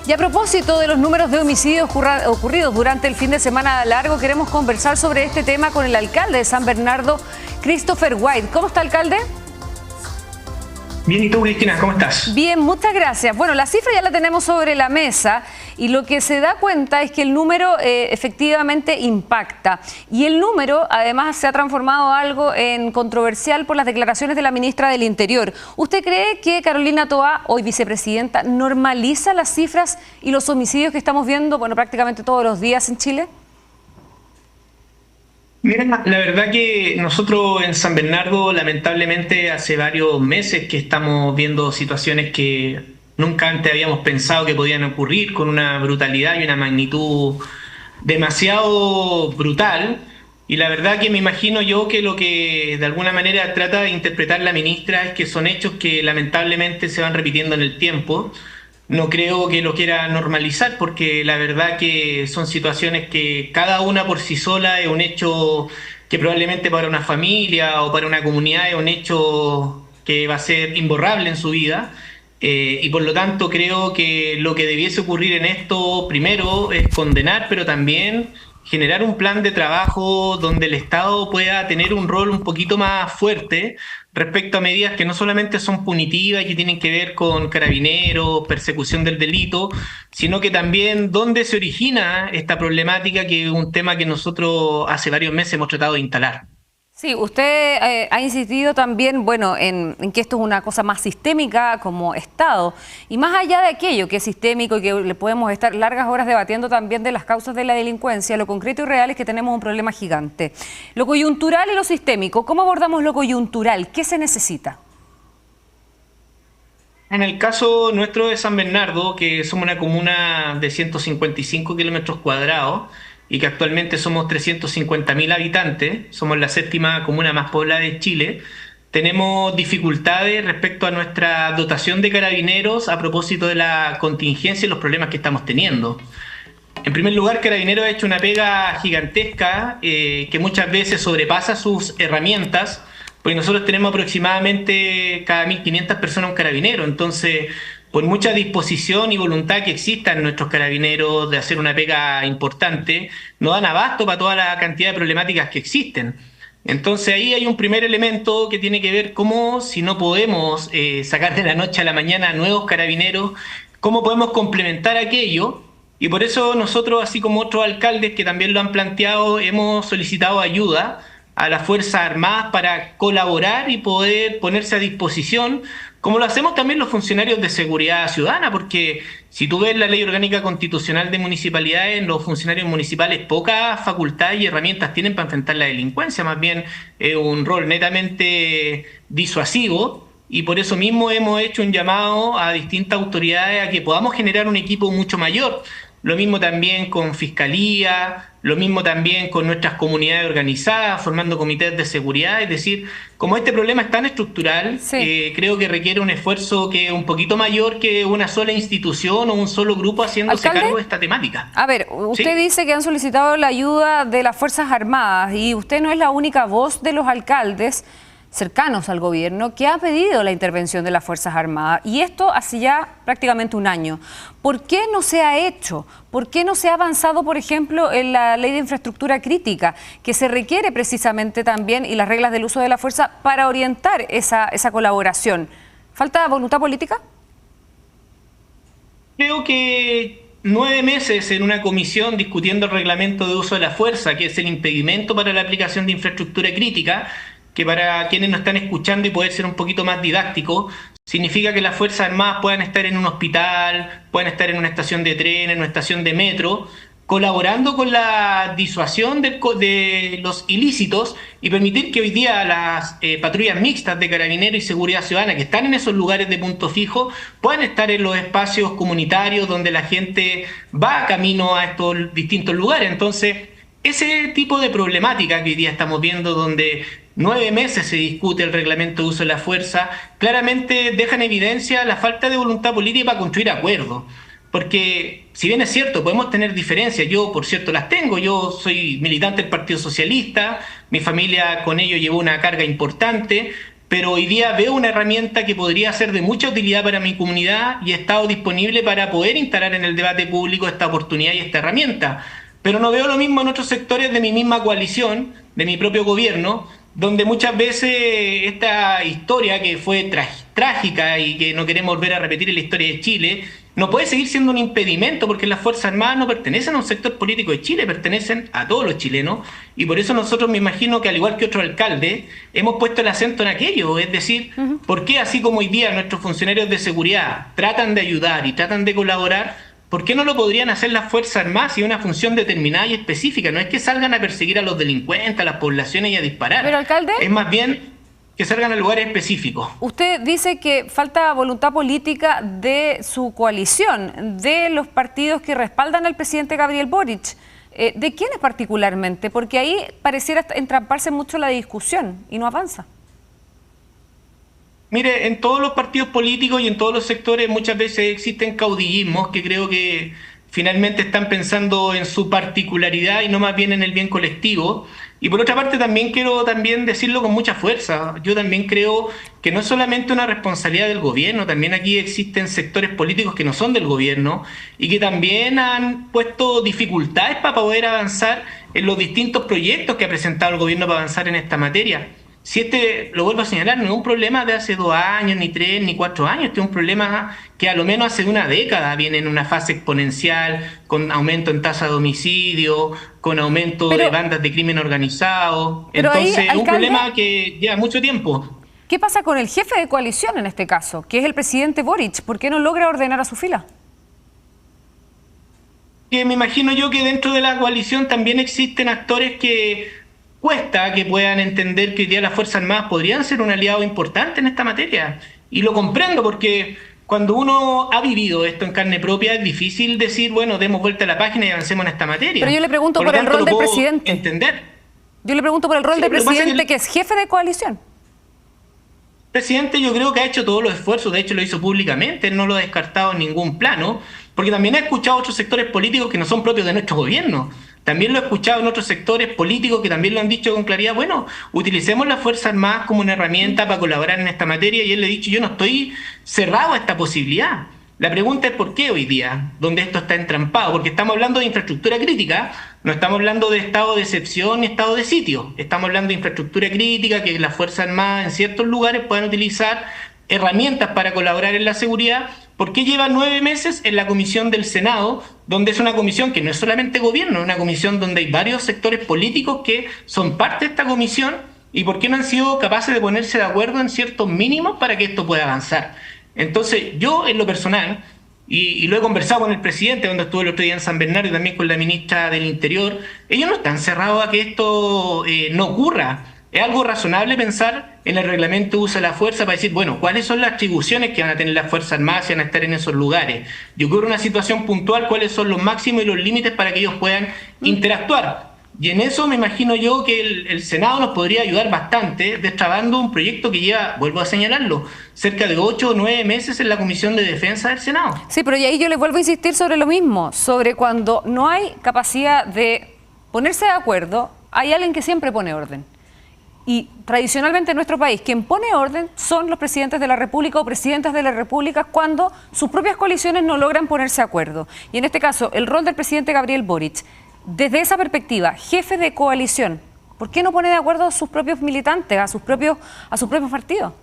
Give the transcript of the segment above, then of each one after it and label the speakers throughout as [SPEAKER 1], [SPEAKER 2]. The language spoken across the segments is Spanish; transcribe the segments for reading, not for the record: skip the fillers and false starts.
[SPEAKER 1] Y a propósito de los números de homicidios ocurridos durante el fin de semana largo, queremos conversar sobre este tema con el alcalde de San Bernardo, Christopher White. ¿Cómo está, alcalde?
[SPEAKER 2] Bien, ¿y tú, Cristina? ¿Cómo estás?
[SPEAKER 1] Bien, muchas gracias. Bueno, la cifra ya la tenemos sobre la mesa y lo que se da cuenta es que el número efectivamente impacta. Y el número, además, se ha transformado algo en controversial por las declaraciones de la ministra del Interior. ¿Usted cree que Carolina Toá, hoy vicepresidenta, normaliza las cifras y los homicidios que estamos viendo, bueno, prácticamente todos los días en Chile?
[SPEAKER 2] Mira, la verdad que nosotros en San Bernardo, lamentablemente, hace varios meses que estamos viendo situaciones que nunca antes habíamos pensado que podían ocurrir, con una brutalidad y una magnitud demasiado brutal. Y la verdad que me imagino yo que lo que de alguna manera trata de interpretar la ministra es que son hechos que lamentablemente se van repitiendo en el tiempo. No creo que lo quiera normalizar, porque la verdad que son situaciones que cada una por sí sola es un hecho que probablemente para una familia o para una comunidad es un hecho que va a ser imborrable en su vida. Y por lo tanto creo que lo que debiese ocurrir en esto primero es condenar, pero también generar un plan de trabajo donde el Estado pueda tener un rol un poquito más fuerte respecto a medidas que no solamente son punitivas y que tienen que ver con carabineros, persecución del delito, sino que también dónde se origina esta problemática, que es un tema que nosotros hace varios meses hemos tratado de instalar.
[SPEAKER 1] Sí, usted ha insistido también, bueno, en que esto es una cosa más sistémica como Estado. Y más allá de aquello que es sistémico y que le podemos estar largas horas debatiendo también de las causas de la delincuencia, lo concreto y real es que tenemos un problema gigante. Lo coyuntural y lo sistémico, ¿cómo abordamos lo coyuntural? ¿Qué se necesita?
[SPEAKER 2] En el caso nuestro de San Bernardo, que somos una comuna de 155 kilómetros cuadrados, y que actualmente somos 350.000 habitantes, somos la séptima comuna más poblada de Chile, tenemos dificultades respecto a nuestra dotación de carabineros a propósito de la contingencia y los problemas que estamos teniendo. En primer lugar, Carabineros ha hecho una pega gigantesca que muchas veces sobrepasa sus herramientas, porque nosotros tenemos aproximadamente cada 1.500 personas un carabinero. Entonces, por mucha disposición y voluntad que exista en nuestros carabineros de hacer una pega importante, no dan abasto para toda la cantidad de problemáticas que existen. Entonces ahí hay un primer elemento que tiene que ver cómo, si no podemos sacar de la noche a la mañana nuevos carabineros, cómo podemos complementar aquello. Y por eso nosotros, así como otros alcaldes que también lo han planteado, hemos solicitado ayuda a las Fuerzas Armadas para colaborar y poder ponerse a disposición, como lo hacemos también los funcionarios de seguridad ciudadana, porque si tú ves la Ley Orgánica Constitucional de Municipalidades, los funcionarios municipales pocas facultades y herramientas tienen para enfrentar la delincuencia, más bien un rol netamente disuasivo, y por eso mismo hemos hecho un llamado a distintas autoridades a que podamos generar un equipo mucho mayor. Lo mismo también con Fiscalía, lo mismo también con nuestras comunidades organizadas, formando comités de seguridad. Es decir, como este problema es tan estructural, sí, creo que requiere un esfuerzo que es un poquito mayor que una sola institución o un solo grupo haciéndose
[SPEAKER 1] ¿Alcalde?
[SPEAKER 2] Cargo de esta temática.
[SPEAKER 1] A ver, usted
[SPEAKER 2] ¿Sí?
[SPEAKER 1] dice que han solicitado la ayuda de las Fuerzas Armadas y usted no es la única voz de los alcaldes cercanos al gobierno que ha pedido la intervención de las Fuerzas Armadas, y esto hace ya prácticamente un año. ¿Por qué no se ha hecho? ¿Por qué no se ha avanzado, por ejemplo, en la ley de infraestructura crítica, que se requiere precisamente también, y las reglas del uso de la fuerza para orientar esa colaboración? ¿Falta voluntad política?
[SPEAKER 2] Creo que 9 meses en una comisión discutiendo el reglamento de uso de la fuerza, que es el impedimento para la aplicación de infraestructura crítica, que para quienes nos están escuchando y poder ser un poquito más didáctico, significa que las Fuerzas Armadas puedan estar en un hospital, puedan estar en una estación de tren, en una estación de metro, colaborando con la disuasión de los ilícitos y permitir que hoy día las patrullas mixtas de Carabineros y Seguridad Ciudadana que están en esos lugares de punto fijo puedan estar en los espacios comunitarios donde la gente va camino a estos distintos lugares. Entonces, ese tipo de problemática que hoy día estamos viendo, donde 9 meses se discute el reglamento de uso de la fuerza, claramente deja en evidencia la falta de voluntad política para construir acuerdos. Porque, si bien es cierto, podemos tener diferencias, yo por cierto las tengo, yo soy militante del Partido Socialista, mi familia con ello llevó una carga importante, pero hoy día veo una herramienta que podría ser de mucha utilidad para mi comunidad y he estado disponible para poder instalar en el debate público esta oportunidad y esta herramienta. Pero no veo lo mismo en otros sectores de mi misma coalición, de mi propio gobierno, donde muchas veces esta historia que fue trágica y que no queremos volver a repetir en la historia de Chile, no puede seguir siendo un impedimento porque las Fuerzas Armadas no pertenecen a un sector político de Chile, pertenecen a todos los chilenos y por eso nosotros me imagino que al igual que otros alcaldes hemos puesto el acento en aquello, es decir, ¿por qué así como hoy día nuestros funcionarios de seguridad tratan de ayudar y tratan de colaborar? ¿Por qué no lo podrían hacer las Fuerzas Armadas si es una función determinada y específica? No es que salgan a perseguir a los delincuentes, a las poblaciones y a disparar.
[SPEAKER 1] Pero, alcalde,
[SPEAKER 2] es más bien que salgan a lugares específicos.
[SPEAKER 1] Usted dice que falta voluntad política de su coalición, de los partidos que respaldan al presidente Gabriel Boric. ¿De quiénes particularmente? Porque ahí pareciera entramparse mucho la discusión y no avanza.
[SPEAKER 2] Mire, en todos los partidos políticos y en todos los sectores muchas veces existen caudillismos que creo que finalmente están pensando en su particularidad y no más bien en el bien colectivo. Y por otra parte también quiero decirlo con mucha fuerza. Yo también creo que no es solamente una responsabilidad del gobierno, también aquí existen sectores políticos que no son del gobierno y que también han puesto dificultades para poder avanzar en los distintos proyectos que ha presentado el gobierno para avanzar en esta materia. Si lo vuelvo a señalar, no es un problema de hace 2 años, ni 3, ni 4 años, este es un problema que a lo menos hace una década viene en una fase exponencial, con aumento en tasa de homicidio, con aumento de bandas de crimen organizado. Entonces, es un problema que lleva mucho tiempo.
[SPEAKER 1] ¿Qué pasa con el jefe de coalición en este caso, que es el presidente Boric? ¿Por qué no logra ordenar a su fila?
[SPEAKER 2] Que me imagino yo que dentro de la coalición también existen actores que cuesta que puedan entender que hoy día las Fuerzas Armadas podrían ser un aliado importante en esta materia. Y lo comprendo porque cuando uno ha vivido esto en carne propia es difícil decir, bueno, demos vuelta a la página y avancemos en esta materia.
[SPEAKER 1] Pero yo le pregunto por el rol del presidente.
[SPEAKER 2] Entender.
[SPEAKER 1] Yo le pregunto por el rol del presidente, que es jefe de coalición.
[SPEAKER 2] El presidente yo creo que ha hecho todos los esfuerzos, de hecho lo hizo públicamente, no lo ha descartado en ningún plano, porque también ha escuchado otros sectores políticos que no son propios de nuestro gobierno. También lo he escuchado en otros sectores políticos que también lo han dicho con claridad, bueno, utilicemos las Fuerzas Armadas como una herramienta para colaborar en esta materia, y él le ha dicho, yo no estoy cerrado a esta posibilidad. La pregunta es por qué hoy día, donde esto está entrampado, porque estamos hablando de infraestructura crítica, no estamos hablando de estado de excepción ni estado de sitio, estamos hablando de infraestructura crítica, que las Fuerzas Armadas en ciertos lugares puedan utilizar herramientas para colaborar en la seguridad. ¿Por qué lleva 9 meses en la comisión del Senado, donde es una comisión que no es solamente gobierno, es una comisión donde hay varios sectores políticos que son parte de esta comisión? ¿Y por qué no han sido capaces de ponerse de acuerdo en ciertos mínimos para que esto pueda avanzar? Entonces, yo en lo personal, y lo he conversado con el presidente, cuando estuve el otro día en San Bernardo y también con la ministra del Interior, ellos no están cerrados a que esto no ocurra. Es algo razonable pensar en el reglamento de uso de la fuerza para decir, bueno, ¿cuáles son las atribuciones que van a tener las Fuerzas Armadas si van a estar en esos lugares? Y ocurre una situación puntual, ¿cuáles son los máximos y los límites para que ellos puedan interactuar? Y en eso me imagino yo que el Senado nos podría ayudar bastante, destrabando un proyecto que lleva, vuelvo a señalarlo, cerca de 8 o 9 meses en la Comisión de Defensa del Senado.
[SPEAKER 1] Sí, pero y ahí yo les vuelvo a insistir sobre lo mismo, sobre cuando no hay capacidad de ponerse de acuerdo, hay alguien que siempre pone orden. Y tradicionalmente en nuestro país, quien pone orden son los presidentes de la República o presidentas de la República cuando sus propias coaliciones no logran ponerse de acuerdo. Y en este caso, el rol del presidente Gabriel Boric, desde esa perspectiva, jefe de coalición, ¿por qué no pone de acuerdo a sus propios militantes, a sus propios partidos?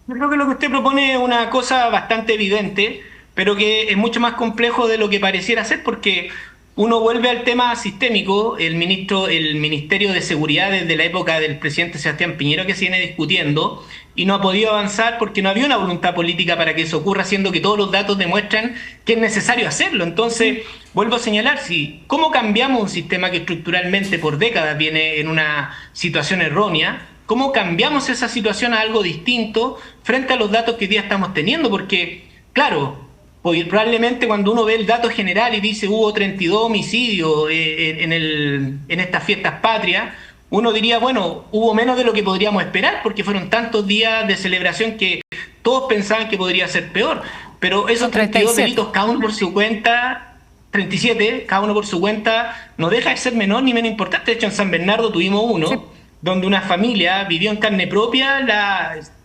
[SPEAKER 2] Yo creo que lo que usted propone es una cosa bastante evidente, pero que es mucho más complejo de lo que pareciera ser, porque uno vuelve al tema sistémico. El Ministerio de Seguridad desde la época del presidente Sebastián Piñera que se viene discutiendo y no ha podido avanzar porque no había una voluntad política para que eso ocurra, siendo que todos los datos demuestran que es necesario hacerlo. Entonces, vuelvo a señalar, ¿cómo cambiamos un sistema que estructuralmente por décadas viene en una situación errónea? ¿Cómo cambiamos esa situación a algo distinto frente a los datos que hoy día estamos teniendo? Porque, claro, probablemente cuando uno ve el dato general y dice hubo 32 homicidios en estas fiestas patrias, uno diría, bueno, hubo menos de lo que podríamos esperar porque fueron tantos días de celebración que todos pensaban que podría ser peor. Pero esos 32 delitos, cada uno por su cuenta, 37, cada uno por su cuenta, no deja de ser menor ni menos importante. De hecho, en San Bernardo tuvimos uno. Sí. donde una familia vivió en carne propia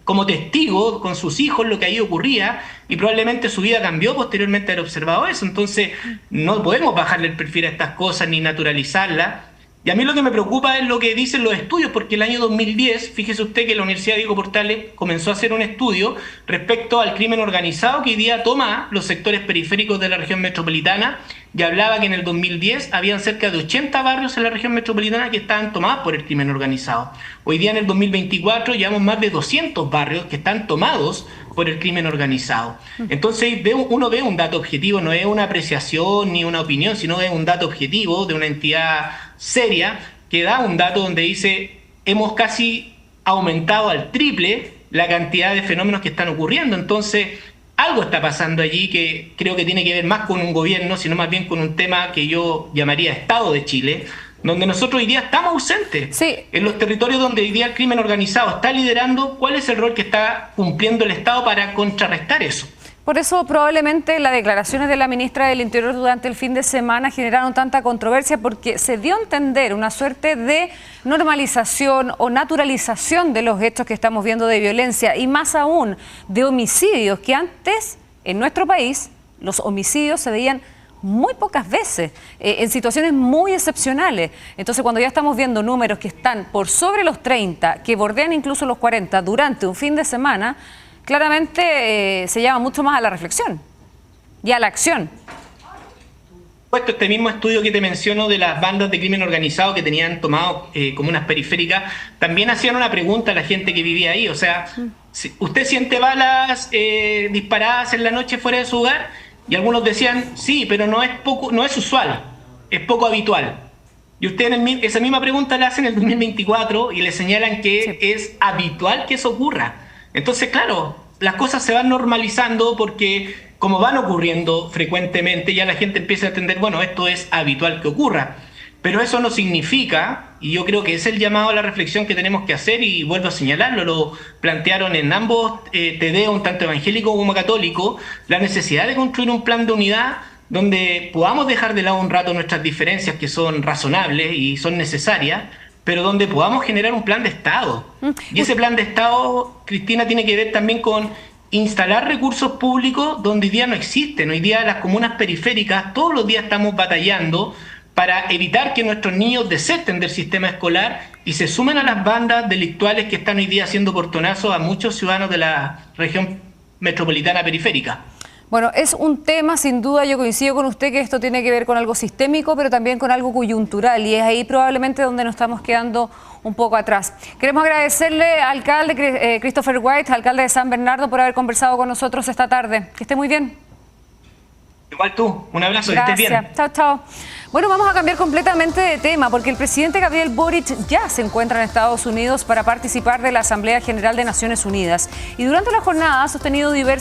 [SPEAKER 2] como testigo con sus hijos lo que ahí ocurría y probablemente su vida cambió posteriormente a haber observado eso. Entonces no podemos bajarle el perfil a estas cosas ni naturalizarlas. Y a mí lo que me preocupa es lo que dicen los estudios, porque el año 2010, fíjese usted que la Universidad Diego Portales comenzó a hacer un estudio respecto al crimen organizado que hoy día toma los sectores periféricos de la región metropolitana y hablaba que en el 2010 habían cerca de 80 barrios en la región metropolitana que estaban tomados por el crimen organizado. Hoy día en el 2024 llevamos más de 200 barrios que están tomados por el crimen organizado. Entonces uno ve un dato objetivo, no es una apreciación ni una opinión, sino es un dato objetivo de una entidad seria que da un dato donde dice hemos casi aumentado al triple la cantidad de fenómenos que están ocurriendo. Entonces algo está pasando allí que creo que tiene que ver más con un gobierno, sino más bien con un tema que yo llamaría Estado de Chile, donde nosotros hoy día estamos ausentes.
[SPEAKER 1] Sí.
[SPEAKER 2] En los territorios donde hoy día el crimen organizado está liderando, ¿cuál es el rol que está cumpliendo el Estado para contrarrestar eso?
[SPEAKER 1] Por eso probablemente las declaraciones de la ministra del Interior durante el fin de semana generaron tanta controversia, porque se dio a entender una suerte de normalización o naturalización de los hechos que estamos viendo de violencia y más aún de homicidios, que antes en nuestro país los homicidios se veían muy pocas veces, en situaciones muy excepcionales. Entonces, cuando ya estamos viendo números que están por sobre los 30, que bordean incluso los 40 durante un fin de semana, claramente se llama mucho más a la reflexión y a la acción.
[SPEAKER 2] Puesto este mismo estudio que te menciono de las bandas de crimen organizado que tenían tomado comunas periféricas, también hacían una pregunta a la gente que vivía ahí. O sea, ¿usted siente balas disparadas en la noche fuera de su hogar? Y algunos decían, sí, pero no es usual, es poco habitual. Y ustedes esa misma pregunta la hacen en el 2024 y le señalan que es habitual que eso ocurra. Entonces, claro, las cosas se van normalizando porque como van ocurriendo frecuentemente, ya la gente empieza a entender, bueno, esto es habitual que ocurra. Pero eso no significa, y yo creo que es el llamado a la reflexión que tenemos que hacer, y vuelvo a señalarlo, lo plantearon en ambos tedeos, tanto evangélico como católico, la necesidad de construir un plan de unidad donde podamos dejar de lado un rato nuestras diferencias que son razonables y son necesarias, pero donde podamos generar un plan de Estado. Y ese plan de Estado, Cristina, tiene que ver también con instalar recursos públicos donde hoy día no existen. Hoy día las comunas periféricas todos los días estamos batallando para evitar que nuestros niños deserten del sistema escolar y se sumen a las bandas delictuales que están hoy día haciendo portonazos a muchos ciudadanos de la región metropolitana periférica.
[SPEAKER 1] Bueno, es un tema, sin duda, yo coincido con usted que esto tiene que ver con algo sistémico, pero también con algo coyuntural, y es ahí probablemente donde nos estamos quedando un poco atrás. Queremos agradecerle al alcalde Christopher White, alcalde de San Bernardo, por haber conversado con nosotros esta tarde. Que esté muy bien.
[SPEAKER 2] Igual tú, un abrazo,
[SPEAKER 1] gracias.
[SPEAKER 2] Que estés bien.
[SPEAKER 1] Chao, chao. Bueno, vamos a cambiar completamente de tema, porque el presidente Gabriel Boric ya se encuentra en Estados Unidos para participar de la Asamblea General de Naciones Unidas. Y durante la jornada ha sostenido diversas